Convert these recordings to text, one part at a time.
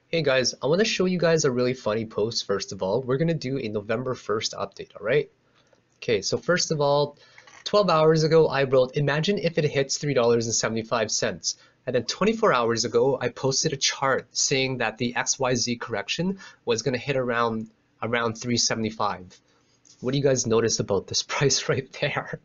Hey guys, I want to show you guys a really funny post first of all. We're going to do a November 1st update, alright? Okay, so first of all, 12 hours ago I wrote, imagine if it hits $3.75. And then 24 hours ago I posted a chart saying that the XYZ correction was going to hit around 375. What do you guys notice about this price right there?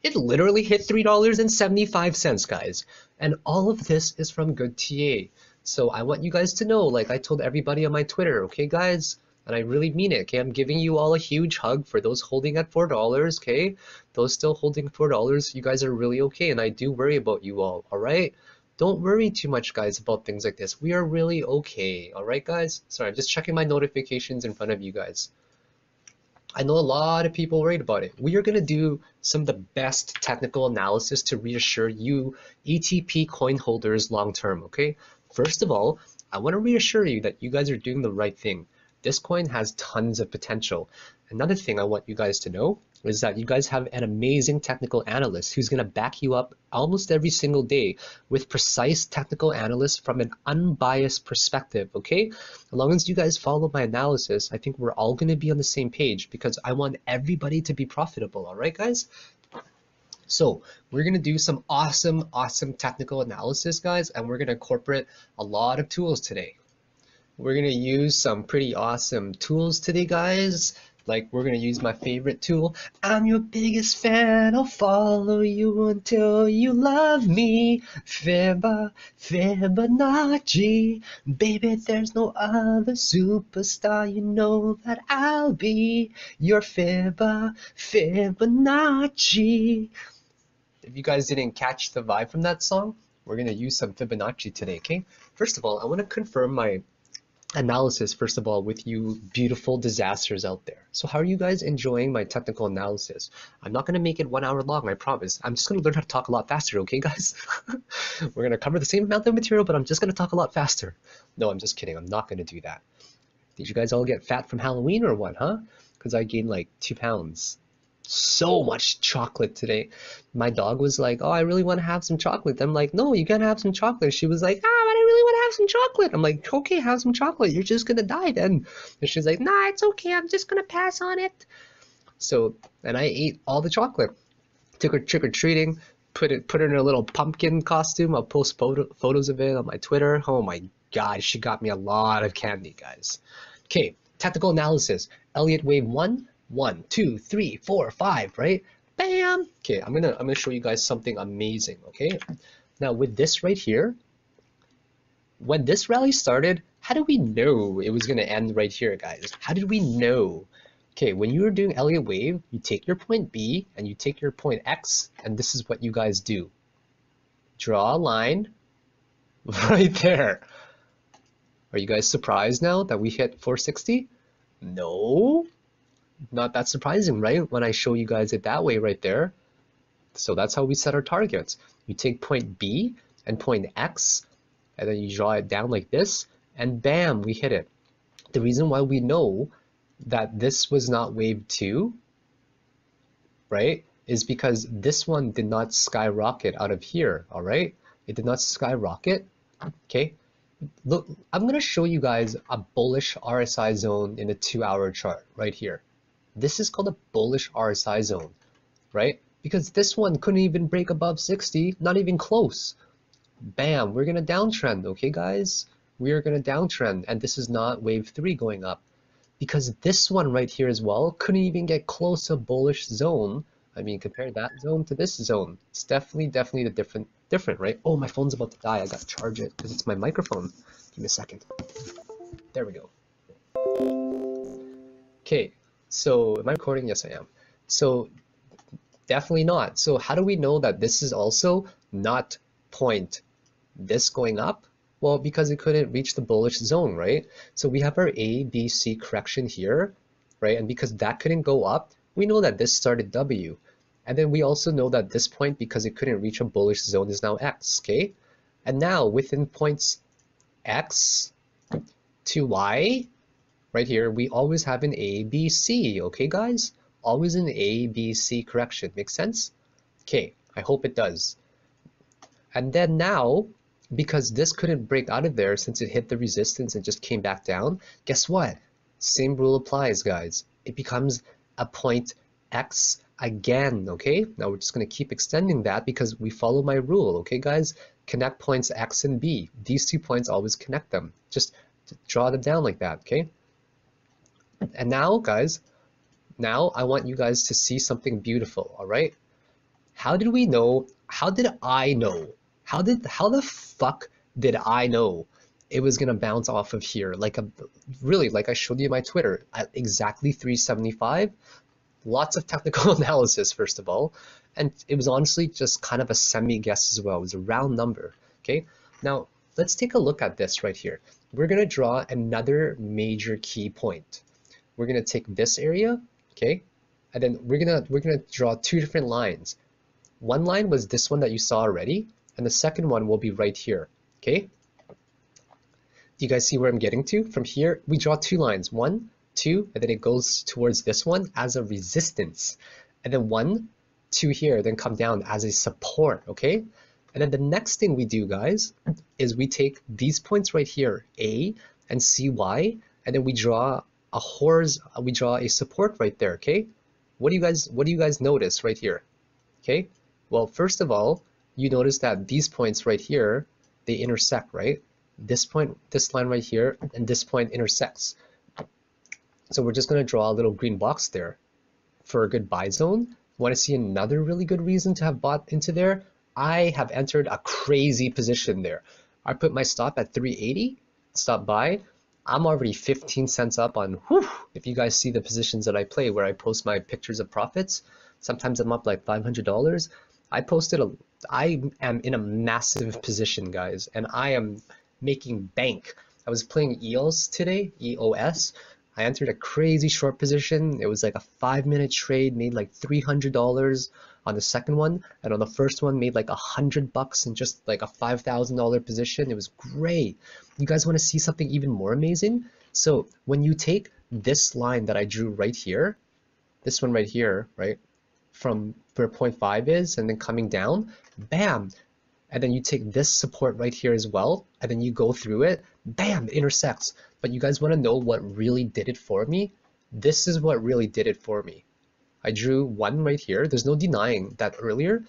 It literally hit $3.75, guys. And all of this is from good TA. So I want you guys to know, like I told everybody on my Twitter, okay, guys? And I really mean it, okay? I'm giving you all a huge hug for those holding at $4, okay? Those still holding $4, you guys are really okay, and I do worry about you all, all right? Don't worry too much, guys, about things like this. We are really okay, all right, guys? Sorry, I'm just checking my notifications in front of you guys. I know a lot of people worried about it. We are going to do some of the best technical analysis to reassure you ETP coin holders long term, okay? First of all, I want to reassure you that you guys are doing the right thing. This coin has tons of potential. Another thing I want you guys to know is that you guys have an amazing technical analyst who's going to back you up almost every single day with precise technical analysis from an unbiased perspective, okay? As long as you guys follow my analysis, I think we're all going to be on the same page because I want everybody to be profitable, all right, guys? So we're going to do some awesome technical analysis, guys, and we're going to incorporate a lot of tools today. We're going to use some pretty awesome tools today, guys. Like we're going to use my favorite tool. I'm your biggest fan. I'll follow you until you love me. Fibonacci. Baby, there's no other superstar. You know that I'll be your Fibonacci. If you guys didn't catch the vibe from that song, we're going to use some Fibonacci today, okay? First of all, I want to confirm my analysis first of all with you beautiful disasters out there. So how are you guys enjoying my technical analysis? I'm not going to make it 1 hour long, I promise. I'm just going to learn how to talk a lot faster, okay, guys? We're going to cover the same amount of material, but I'm just going to talk a lot faster. No, I'm just kidding. I'm not going to do that. Did you guys all get fat from Halloween or what, huh? Because I gained like 2 pounds. So much chocolate today. My dog was like, oh, I really want to have some chocolate. I'm like, no, you gotta have some chocolate. She was like, ah, but I really want to have some chocolate. I'm like, okay, have some chocolate. You're just gonna die then. And she's like, nah, it's okay. I'm just gonna pass on it. So, and I ate all the chocolate. Took her trick-or-treating, put her in a little pumpkin costume. I'll post photos of it on my Twitter. Oh my God, she got me a lot of candy, guys. Okay, technical analysis. Elliot Wave 1, 1, 2, 3, 4, 5, right? Bam! Okay, I'm gonna show you guys something amazing, okay? Now with this right here, when this rally started, how did we know it was gonna end right here, guys? How did we know? Okay, when you were doing Elliott Wave, you take your point B and you take your point X, and this is what you guys do. Draw a line right there. Are you guys surprised now that we hit 460? No, not that surprising, right? When I show you guys it that way right there. So that's how we set our targets. You take point B and point X, and then you draw it down like this, and bam, we hit it. The reason why we know that this was not wave 2, right, is because this one did not skyrocket out of here, all right? It did not skyrocket, okay? Look, I'm going to show you guys a bullish RSI zone in a 2-hour chart right here. This is called a bullish RSI zone, right? Because this one couldn't even break above 60, not even close. Bam, we're going to downtrend, okay, guys? We are going to downtrend, and this is not wave 3 going up. Because this one right here as well couldn't even get close to a bullish zone. I mean, compare that zone to this zone. It's definitely the different, right? Oh, my phone's about to die. I gotta charge it because it's my microphone. Give me a second. There we go. Okay, so am I recording? Yes, I am. So definitely not. So how do we know that this is also not point this going up? Well, because it couldn't reach the bullish zone, right? So we have our A, B, C correction here, right? And because that couldn't go up, we know that this started W. And then we also know that this point, because it couldn't reach a bullish zone, is now X, okay? And now within points X to Y, right here, we always have an A, B, C, okay, guys? Always an A, B, C correction. Make sense? Okay, I hope it does. And then now, because this couldn't break out of there since it hit the resistance and just came back down. Guess what? Same rule applies, guys. It becomes a point X again, okay? Now we're just going to keep extending that because we follow my rule, okay, guys? Connect points X and B. These 2 points, always connect them. Just draw them down like that, okay? And now, guys, now I want you guys to see something beautiful, all right? How did we know? How did I know? How the fuck did I know it was gonna bounce off of here? Like really, like I showed you my Twitter at exactly 375. Lots of technical analysis, first of all, and it was honestly just kind of a semi guess as well. It was a round number. Okay, now let's take a look at this right here. We're gonna draw another major key point. We're gonna take this area, okay, and then we're gonna draw 2 different lines. One line was this one that you saw already, and the second one will be right here, okay? Do you guys see where I'm getting to? From here, we draw 2 lines, 1, 2, and then it goes towards this one as a resistance. And then 1, 2 here, then come down as a support, okay? And then the next thing we do, guys, is we take these points right here, A and CY, and then we draw a support right there, okay? What do you guys notice right here? Okay? Well, first of all, you notice that these points right here, they intersect, right? This point, this line right here, and this point intersects. So we're just going to draw a little green box there for a good buy zone. Want to see another really good reason to have bought into there? I have entered a crazy position there. I put my stop at 380, stop buy. I'm already 15 cents up on, whew, if you guys see the positions that I play where I post my pictures of profits, sometimes I'm up like $500. I am in a massive position, guys, and I am making bank. I was playing EOS today, EOS. I entered a crazy short position. It was like a 5-minute trade, made like $300 on the second one, and on the first one made like $100 in just like a $5,000 position. It was great. You guys want to see something even more amazing? So when you take this line that I drew right here, this one right here, right, from where 0.5 is and then coming down, bam, and then you take this support right here as well, and then you go through it, bam, it intersects. But you guys want to know what really did it for me? This is what really did it for me. I drew one right here. There's no denying that earlier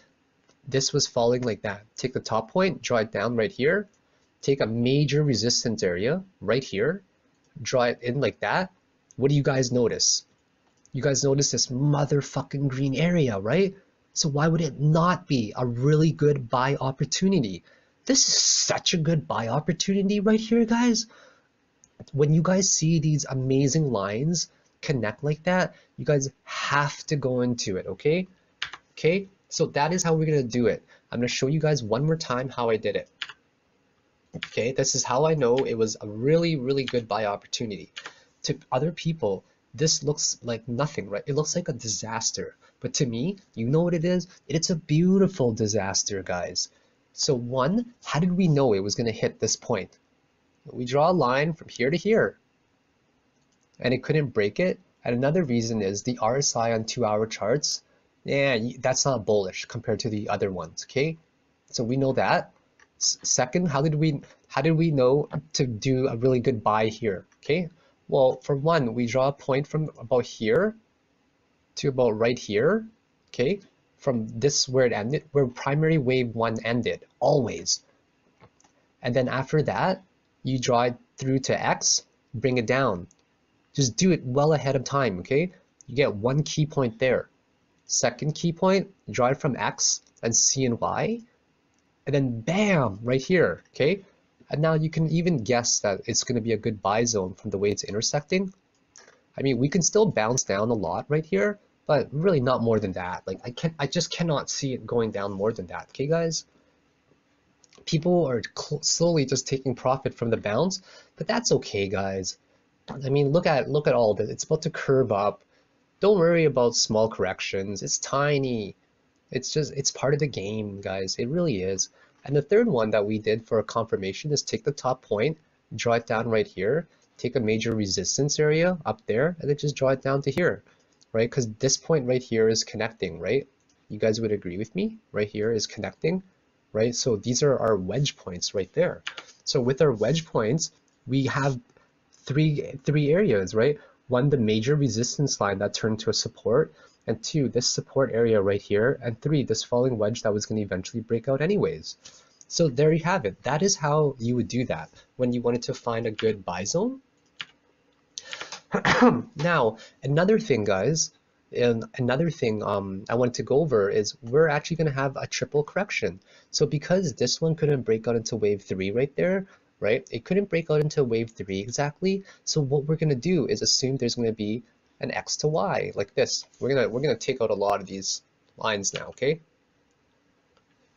this was falling like that. Take the top point, draw it down right here, take a major resistance area right here, draw it in like that. What do you guys notice? You guys notice this motherfucking green area, right? So why would it not be a really good buy opportunity? This is such a good buy opportunity right here, guys. When you guys see these amazing lines connect like that, you guys have to go into it, okay? Okay, so that is how we're gonna do it. I'm gonna show you guys one more time how I did it. Okay, this is how I know it was a really, really good buy opportunity. To other people, this looks like nothing, right? It looks like a disaster. But to me, you know what it is? It's a beautiful disaster, guys. So one, how did we know it was going to hit this point? We draw a line from here to here, and it couldn't break it. And another reason is the RSI on 2-hour charts. Yeah, that's not bullish compared to the other ones, okay? So we know that. Second, how did we know to do a really good buy here, okay? Well, for one, we draw a point from about here to about right here, okay? From this where it ended, where primary wave 1 ended, always. And then after that, you draw it through to X, bring it down. Just do it well ahead of time, okay? You get one key point there. Second key point, draw it from X and C and Y, and then bam, right here, okay? And now you can even guess that it's going to be a good buy zone from the way it's intersecting. I mean, we can still bounce down a lot right here, but really not more than that. Like I just cannot see it going down more than that. Okay, guys? People are slowly just taking profit from the bounce, but that's okay, guys. I mean, look at all of it. It's about to curve up. Don't worry about small corrections. It's tiny. It's part of the game, guys. It really is. And the third one that we did for a confirmation is take the top point, draw it down right here, take a major resistance area up there, and then just draw it down to here, right? Because this point right here is connecting, right? You guys would agree with me? Right here is connecting, right? So these are our wedge points right there. So with our wedge points, we have three areas, right? One, the major resistance line that turned to a support, and two, this support area right here, and three, this falling wedge that was going to eventually break out anyways. So there you have it. That is how you would do that when you wanted to find a good buy zone. Now, another thing, guys, and another thing I wanted to go over is we're actually going to have a triple correction. So because this one couldn't break out into wave 3 right there, right? It couldn't break out into wave 3 exactly. So what we're going to do is assume there's going to be an X to Y like this. We're gonna take out a lot of these lines now, okay?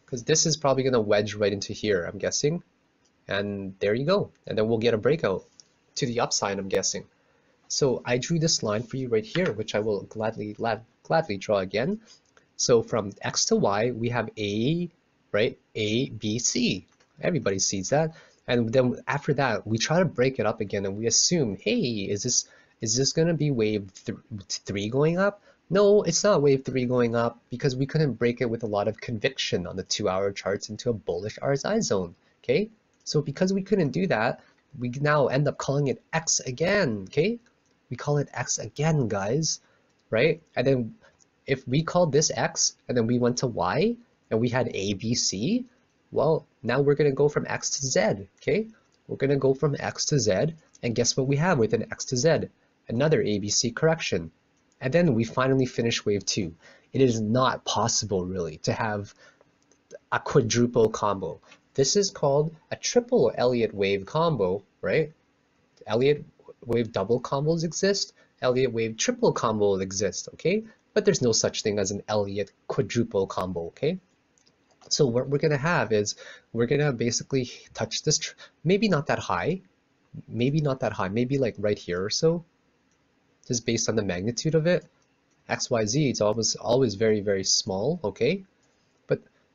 Because this is probably going to wedge right into here, I'm guessing. And there you go. And then we'll get a breakout to the upside, I'm guessing. So I drew this line for you right here, which I will gladly draw again. So from X to Y, we have A, right? A, B, C. Everybody sees that. And then after that, we try to break it up again, and we assume, hey, is this going to be wave 3 going up? No, it's not wave 3 going up because we couldn't break it with a lot of conviction on the 2-hour charts into a bullish RSI zone. Okay, so because we couldn't do that, we now end up calling it X again. Okay, we call it X again, guys, right? And then if we called this X and then we went to Y and we had A, B, C, well, now we're going to go from X to Z, okay? We're going to go from X to Z, and guess what we have with an X to Z? Another ABC correction. And then we finally finish wave 2. It is not possible, really, to have a quadruple combo. This is called a triple Elliot Wave combo, right? Elliot Wave double combos exist, Elliot Wave triple combos exist, okay? But there's no such thing as an Elliot quadruple combo, okay? So what we're going to have is we're going to basically touch this, maybe not that high, maybe like right here or so, just based on the magnitude of it. XYZ, it's always very, very small, okay?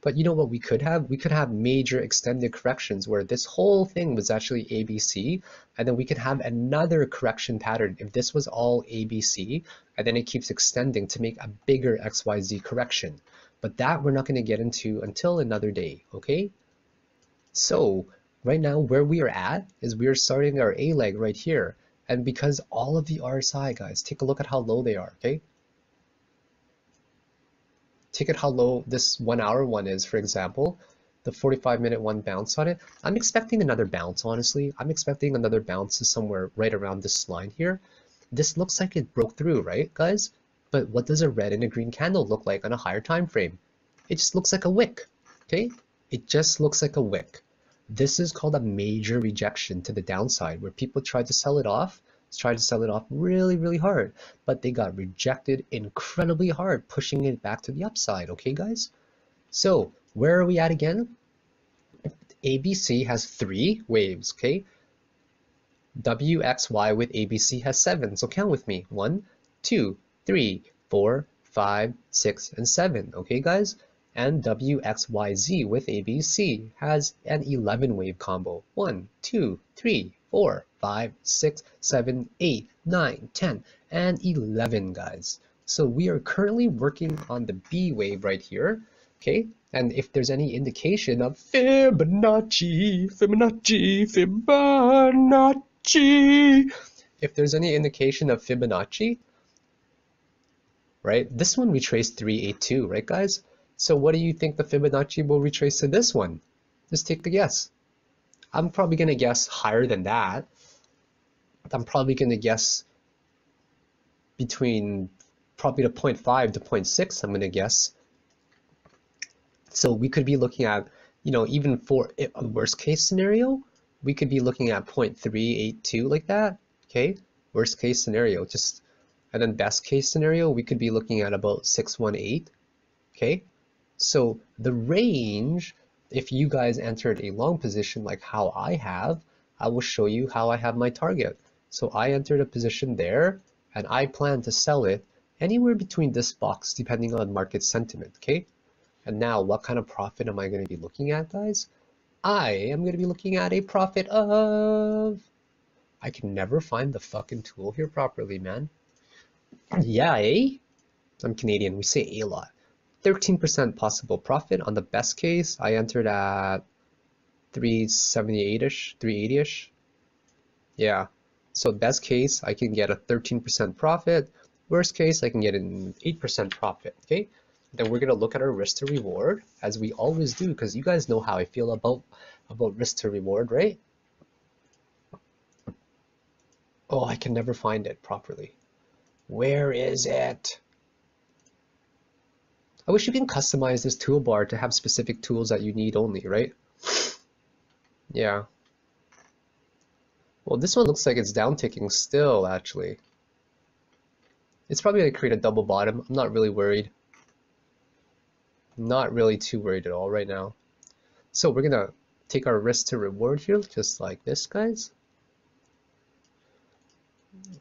But you know what we could have? We could have major extended corrections where this whole thing was actually ABC, and then we could have another correction pattern if this was all ABC, and then it keeps extending to make a bigger XYZ correction. But that we're not going to get into until another day, okay? So right now where we are at is we are starting our A leg right here. And because all of the RSI, guys, take a look at how low they are, okay? Take it how low this 1 hour one is, for example, the 45-minute one bounce on it. I'm expecting another bounce, honestly. I'm expecting another bounce to somewhere right around this line here. This looks like it broke through, right, guys? But what does a red and a green candle look like on a higher time frame? It just looks like a wick, okay? It just looks like a wick. This is called a major rejection to the downside, where people tried to sell it off, really, really hard, but they got rejected incredibly hard, pushing it back to the upside, okay, guys? So where are we at again? ABC has 3 waves, okay? WXY with ABC has 7, so count with me. 1, 2, 3, 4, 5, 6, and 7, okay, guys? And WXYZ with ABC has an 11 wave combo. 1, 2, 3, 4, 5, 6, 7, 8, 9, 10, and 11, guys. So we are currently working on the B wave right here, okay? And if there's any indication of Fibonacci, if there's any indication of Fibonacci, right? This one retraced 382, right, guys? So what do you think the Fibonacci will retrace to this one? Just take the guess. I'm probably going to guess higher than that. I'm probably going to guess between probably to 0.5 to 0.6, I'm going to guess. So we could be looking at, you know, even for a worst case scenario, we could be looking at 0.382 like that, okay? Worst case scenario, just, and then best case scenario, we could be looking at about 618, okay? So the range, if you guys entered a long position like how I have, I will show you how I have my target. So I entered a position there, and I plan to sell it anywhere between this box, depending on market sentiment, okay? And now, what kind of profit am I going to be looking at, guys? I am going to be looking at a profit of... I can never find the fucking tool here properly, man. Yeah, eh? I'm Canadian, we say a lot. 13% possible profit. On the best case, I entered at 378-ish, 380-ish. Yeah, so best case, I can get a 13% profit. Worst case, I can get an 8% profit, okay? Then we're gonna look at our risk to reward, as we always do, because you guys know how I feel about risk to reward, right? Oh, I can never find it properly. Where is it? I wish you can customize this toolbar to have specific tools that you need only, right? Yeah. Well, this one looks like it's down ticking still, actually. It's probably going to create a double bottom. I'm not really worried. Not really too worried at all right now. So we're going to take our risk to reward here, just like this, guys.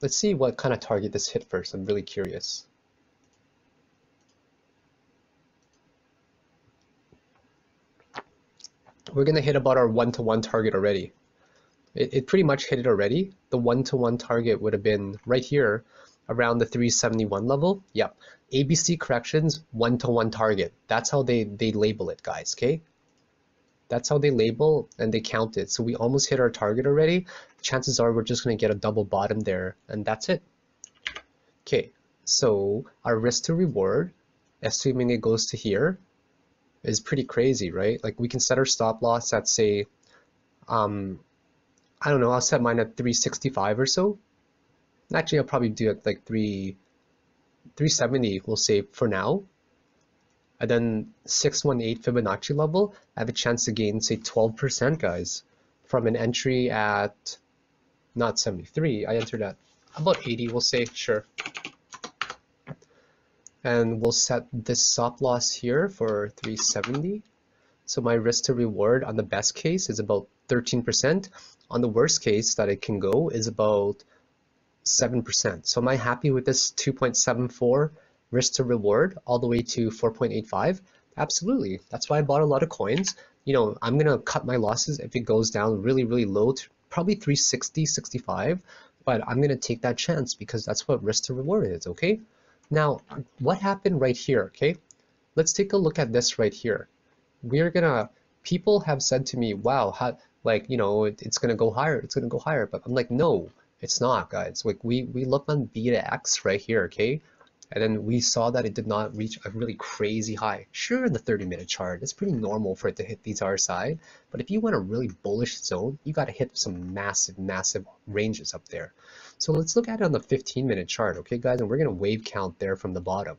Let's see what kind of target this hit first. I'm really curious. We're going to hit about our one-to-one target already. It pretty much hit it already. The one-to-one target would have been right here around the 371 level. Yep. ABC corrections, one-to-one target. That's how they label it, guys, okay? That's how they label and they count it. So we almost hit our target already. Chances are we're just going to get a double bottom there, and that's it. Okay, so our risk to reward, assuming it goes to here, is pretty crazy, right? Like we can set our stop loss at, say, I don't know, I'll set mine at 365 or so. Actually, I'll probably do it like 370, we'll say for now. And then 618 Fibonacci level, I have a chance to gain, say, 12%, guys, from an entry at, not 73, I entered at about 80, we'll say, sure. And we'll set this stop loss here for 370. So my risk to reward on the best case is about 13%. On the worst case that it can go is about 7%. So am I happy with this 2.74 risk to reward all the way to 4.85? Absolutely. That's why I bought a lot of coins. You know, I'm going to cut my losses if it goes down really, really low to probably 360, 65, but I'm going to take that chance because that's what risk to reward is, okay? Now, what happened right here, okay? Let's take a look at this right here. People have said to me, wow, how, like, you know, it's gonna go higher, it's gonna go higher, but I'm like, no, it's not, guys. Like we looked on beta X right here, okay? And then we saw that it did not reach a really crazy high. Sure, in the 30-minute chart, it's pretty normal for it to hit these RSI, but if you want a really bullish zone, you gotta hit some massive, massive ranges up there. So let's look at it on the 15-minute chart, okay, guys? And we're gonna wave count there from the bottom.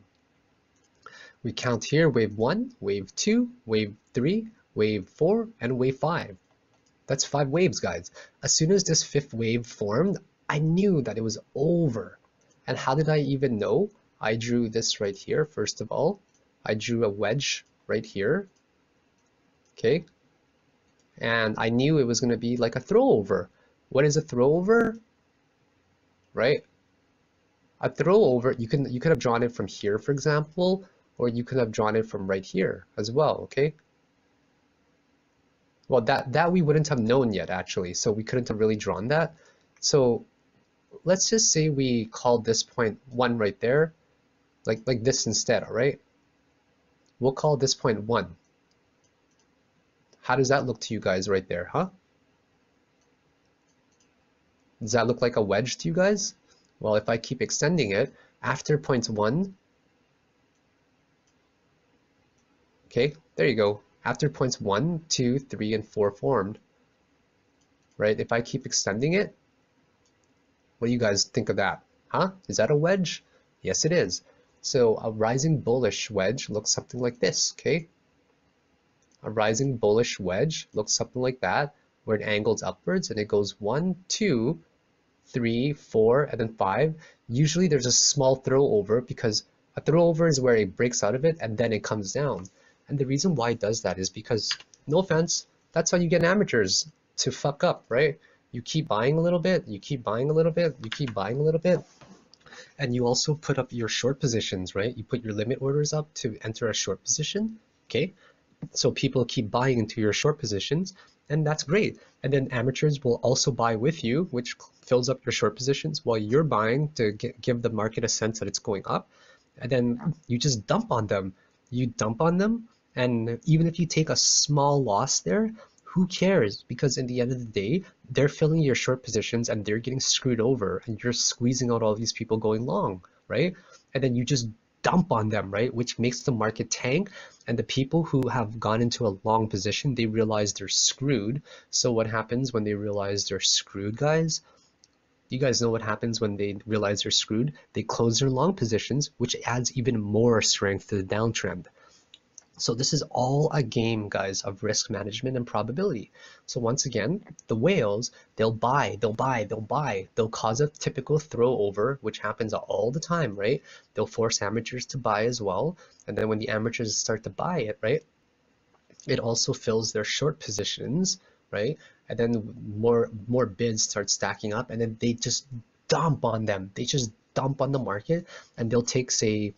We count here wave 1, wave 2, wave 3, wave 4, and wave 5. That's 5 waves, guys. As soon as this 5th wave formed, I knew that it was over. And how did I even know? I drew this right here, first of all. I drew a wedge right here. Okay. And I knew it was going to be like a throwover. What is a throwover? Right? A throwover, you could have drawn it from here, for example, or you could have drawn it from right here as well, okay? Well, that we wouldn't have known yet, actually, so we couldn't have really drawn that. So let's just say we call this point 1 right there, like this instead, all right? We'll call this point 1. How does that look to you guys right there, huh? Does that look like a wedge to you guys? Well, if I keep extending it, after point 1, okay, there you go. After points 1, 2, 3, and 4 formed, right? If I keep extending it, what do you guys think of that? Huh? Is that a wedge? Yes, it is. So a rising bullish wedge looks something like this, okay? A rising bullish wedge looks something like that, where it angles upwards and it goes 1, 2, 3, 4, and then 5. Usually there's a small throw over because a throw over is where it breaks out of it and then it comes down. And the reason why it does that is because, no offense, that's how you get amateurs to fuck up, right? You keep buying a little bit, you keep buying a little bit, you keep buying a little bit, and you also put up your short positions, right? You put your limit orders up to enter a short position, okay? So people keep buying into your short positions, and that's great. And then amateurs will also buy with you, which fills up your short positions while you're buying to give the market a sense that it's going up. And then you just dump on them. you dump on them, and even if you take a small loss there, who cares? Because in the end of the day, they're filling your short positions and they're getting screwed over, and you're squeezing out all these people going long, right? And then you just dump on them, right? Which makes the market tank, and the people who have gone into a long position, they realize they're screwed. So what happens when they realize they're screwed, guys? You guys know what happens when they realize they're screwed? They close their long positions, which adds even more strength to the downtrend. So this is all a game, guys, of risk management and probability. So once again, the whales, they'll buy, they'll buy, they'll buy. They'll cause a typical throw over, which happens all the time, right? They'll force amateurs to buy as well. And then when the amateurs start to buy it, right, it also fills their short positions, right? And then more bids start stacking up, and then they just dump on them. They just dump on the market, and they'll take, say,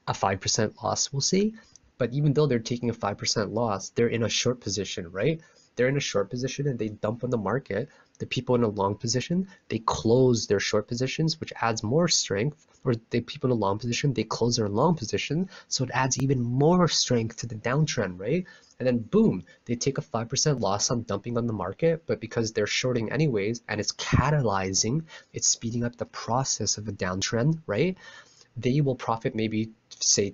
a 5% loss, we'll see. But even though they're taking a 5% loss, they're in a short position, right? They're in a short position and they dump on the market. The people in a long position, they close their short positions, which adds more strength. Or the people in a long position, they close their long position, so it adds even more strength to the downtrend, right? And then boom, they take a 5% loss on dumping on the market, but because they're shorting anyways, and it's catalyzing, it's speeding up the process of a downtrend, right? They will profit maybe, say,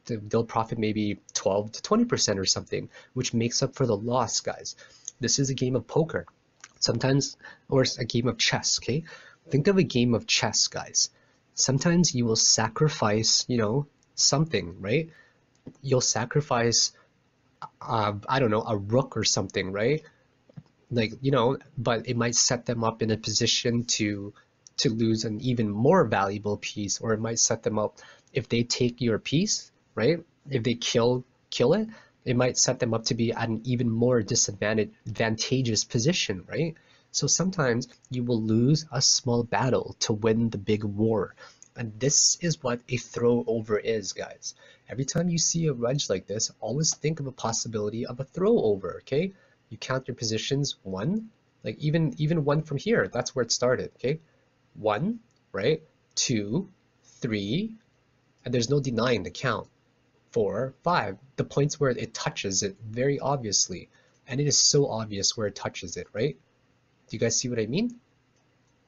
they'll profit maybe 12 to 20% or something, which makes up for the loss, guys. This is a game of poker sometimes, or a game of chess, okay? Think of a game of chess, guys. Sometimes you will sacrifice, something, right? You'll sacrifice, I don't know, a rook or something, right? Like, but it might set them up in a position to lose an even more valuable piece, or it might set them up if they take your piece, right? If they kill it, it might set them up to be at an even more advantageous position, right? So sometimes you will lose a small battle to win the big war. And this is what a throw over is, guys. Every time you see a wedge like this, always think of a possibility of a throw over, okay? You count your positions, one, like even one from here, that's where it started, okay? One, right? Two, three, and there's no denying the count. 4, 5, the points where it touches it very obviously, and it is so obvious where it touches it, right? Do you guys see what I mean?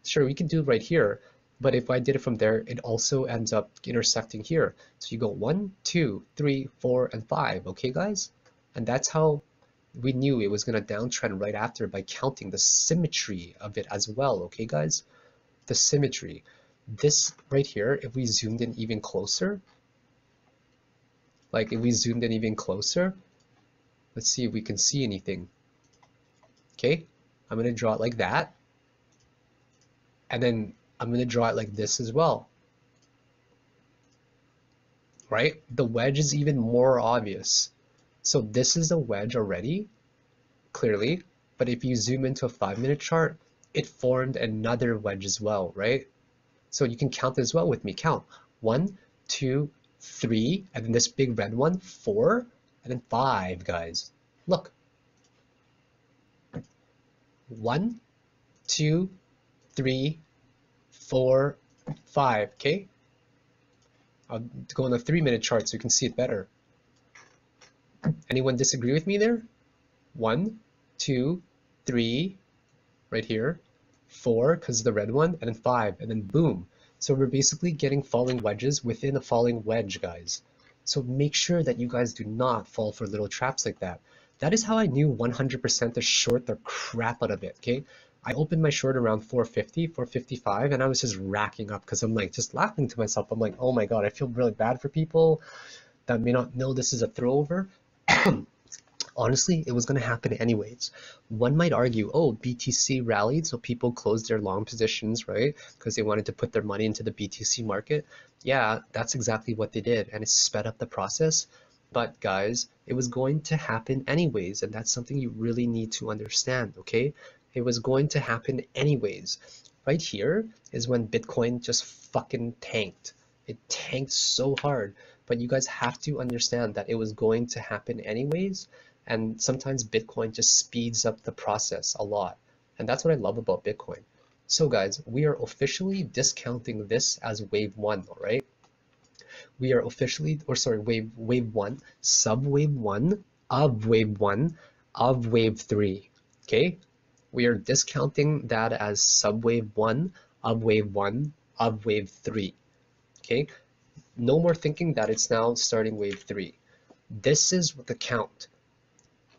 Sure, we can do it right here, but if I did it from there, it also ends up intersecting here. So you go 1, 2, 3, 4, and 5, okay, guys? And that's how we knew it was going to downtrend right after, by counting the symmetry of it as well, okay, guys? The symmetry. This right here, if we zoomed in even closer, let's see if we can see anything. Okay, I'm going to draw it like that, and then I'm going to draw it like this as well, right? The wedge is even more obvious. So this is a wedge already, clearly, but if you zoom into a 5-minute chart, it formed another wedge as well, right? So you can count as well with me. Count 1, 2, 3, and then this big red one, 4, and then 5, guys. Look. 1, 2, 3, 4, 5, okay? I'll go on the 3-minute chart so you can see it better. Anyone disagree with me there? 1, 2, 3, right here, 4, because of the red one, and then 5, and then boom. So we're basically getting falling wedges within a falling wedge, guys. So make sure that you guys do not fall for little traps like that. That is how I knew 100% to short the crap out of it, okay? I opened my short around 450, 455, and I was just racking up because I'm like just laughing to myself. I'm like, oh my God, I feel really bad for people that may not know this is a throwover. Honestly, it was going to happen anyways. One might argue, oh, BTC rallied, so people closed their long positions, right? Because they wanted to put their money into the BTC market. Yeah, that's exactly what they did, and it sped up the process. But guys, it was going to happen anyways, and that's something you really need to understand, okay? It was going to happen anyways. Right here is when Bitcoin just fucking tanked. It tanked so hard, but you guys have to understand that it was going to happen anyways. And sometimes Bitcoin just speeds up the process a lot. And that's what I love about Bitcoin. So guys, we are officially discounting this as wave 1, all right? We are officially, or sorry, wave one, sub wave one, of wave one, of wave three. Okay, we are discounting that as sub wave one, of wave three. Okay, no more thinking that it's now starting wave three. This is the count.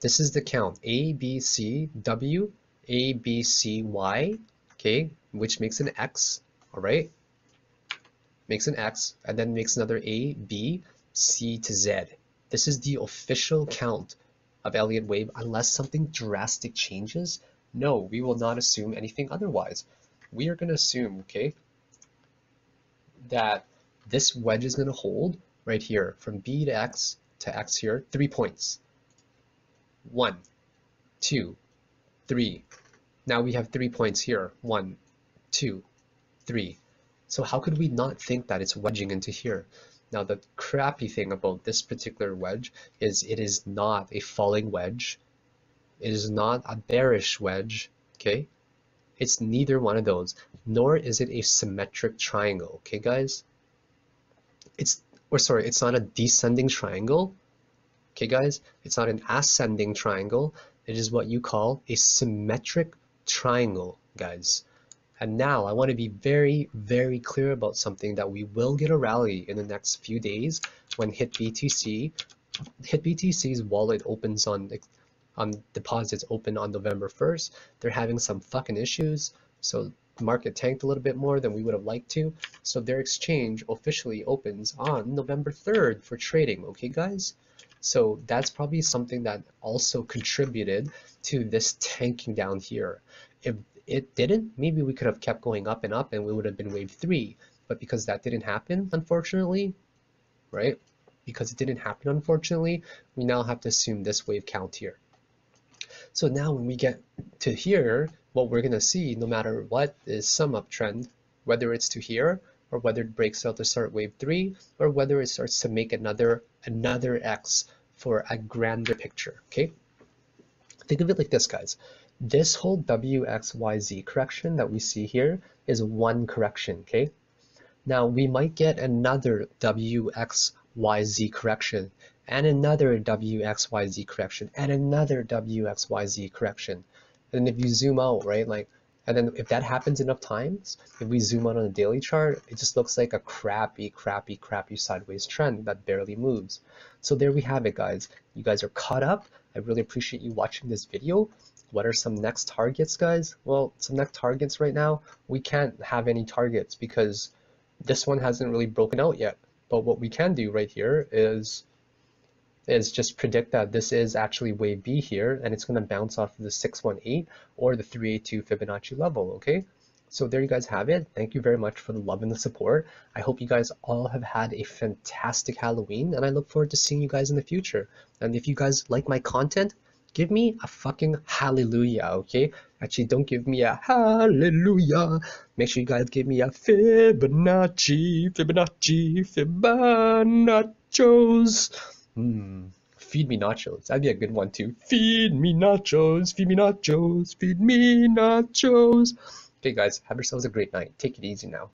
This is the count. A, B, C, W, A, B, C, Y, okay, which makes an X, all right? Makes an X, and then makes another A, B, C to Z. This is the official count of Elliott Wave unless something drastic changes. No, we will not assume anything otherwise. We are going to assume, okay, that this wedge is going to hold right here from B to X here, 3 points. 1, 2, 3. Now we have 3 points here. 1, 2, 3. So how could we not think that it's wedging into here? Now the crappy thing about this particular wedge is it is not a falling wedge. It is not a bearish wedge, okay? It's neither one of those, nor is it a symmetric triangle, okay guys? It's not a descending triangle, okay guys? It's not an ascending triangle. It is what you call a symmetric triangle, guys. And now I want to be very, very clear about something, that we will get a rally in the next few days when HitBTC's wallet opens on deposits open on November 1st. They're having some fucking issues, so the market tanked a little bit more than we would have liked to. So their exchange officially opens on November 3rd for trading, okay guys? So that's probably something that also contributed to this tanking down here. If it didn't, maybe we could have kept going up and up and we would have been wave 3. But because that didn't happen, unfortunately, right? Because it didn't happen, unfortunately, we now have to assume this wave count here. So now when we get to here, what we're going to see, no matter what, is some uptrend, whether it's to here, or whether it breaks out to start wave 3, or whether it starts to make another X for a grander picture, okay? Think of it like this, guys. This whole WXYZ correction that we see here is one correction, okay? Now we might get another WXYZ correction, and another WXYZ correction, and another WXYZ correction. And if you zoom out, right, like, and then if that happens enough times, if we zoom out on a daily chart, it just looks like a crappy sideways trend that barely moves. So there we have it, guys. You guys are caught up. I really appreciate you watching this video. What are some next targets, guys? Well, some next targets right now, we can't have any targets because this one hasn't really broken out yet. But what we can do right here is just predict that this is actually wave B here, and it's going to bounce off of the 618 or the 382 Fibonacci level, okay? So there you guys have it. Thank you very much for the love and the support. I hope you guys all have had a fantastic Halloween, and I look forward to seeing you guys in the future. And if you guys like my content, give me a fucking hallelujah, okay? Actually, don't give me a hallelujah. Make sure you guys give me a Fibonacci, nachos. Feed me nachos. That'd be a good one too. Feed me nachos, feed me nachos, feed me nachos. Okay guys, have yourselves a great night. Take it easy now.